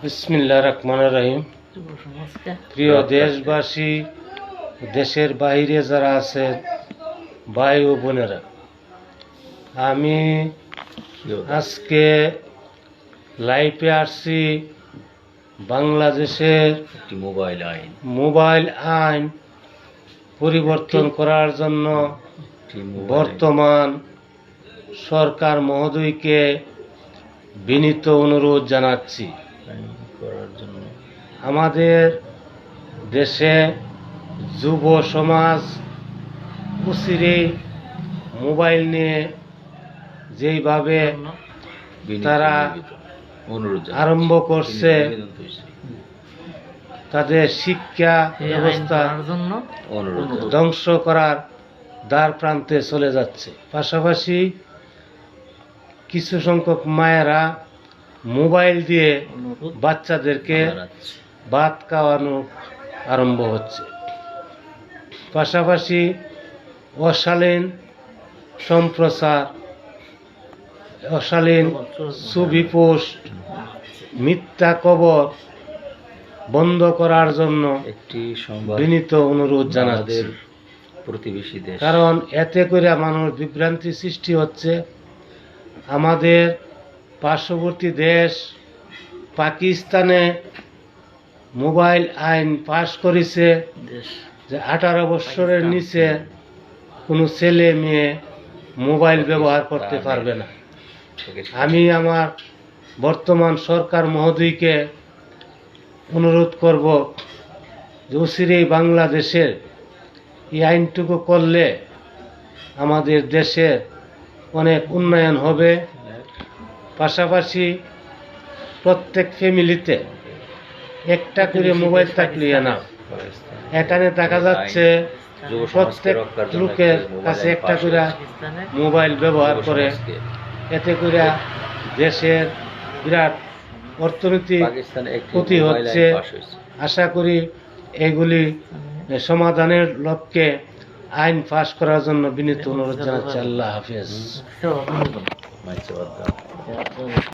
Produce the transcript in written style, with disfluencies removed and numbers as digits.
বিসমিল্লাহির রহমানির রহিম। প্রিয় দেশবাসী, দেশের বাইরে যারা আছেন ভাই ও বোনেরা, আমি আজকে লাইভে আসছি বাংলাদেশের মোবাইল আইন পরিবর্তন করার জন্য বর্তমান সরকার মহোদয়কে বিনীত অনুরোধ জানাচ্ছি। আমাদের দেশে যুব সমাজ অচিরেই মোবাইল নিয়ে যেইভাবে তারা আরম্ভ করছে, তাদের শিক্ষা ব্যবস্থা ধ্বংস করার দ্বার প্রান্তে চলে যাচ্ছে। পাশাপাশি কিছু সংখ্যক মায়েরা মোবাইল দিয়ে বাচ্চাদেরকে ভাত খাওয়ানো আরম্ভ হচ্ছে। পাশাপাশি অশালীন সম্প্রচার, অশালীন ছবি পোস্ট, মিথ্যা খবর বন্ধ করার জন্য একটি বিনীত অনুরোধ জানাচ্ছি। প্রতিবেশী দেশ, কারণ এতে করে মানুষ বিভ্রান্তি সৃষ্টি হচ্ছে। আমাদের পার্শ্ববর্তী দেশ পাকিস্তানে মোবাইল আইন পাশ করেছে যে 18 বছরের নিচে কোনো ছেলে মেয়ে মোবাইল ব্যবহার করতে পারবে না। আমি আমার বর্তমান সরকার মহোদয়কে অনুরোধ করব যে অচিরেই বাংলাদেশের এই আইনটুকু করলে আমাদের দেশের অনেক উন্নয়ন হবে। পাশাপাশি প্রত্যেক ফ্যামিলিতে একটা করে মোবাইল থাকলে না, এখানে দেখা যাচ্ছে প্রত্যেক লোকের কাছে একটা করে মোবাইল ব্যবহার করে। এতে করে দেশের বিরাট অর্থনৈতিক ক্ষতি হচ্ছে। আশা করি এগুলি সমাধানের লক্ষ্যে আইন পাশ করার জন্য বিনীত অনুরোধ জানাচ্ছি। আল্লাহ হাফেজ।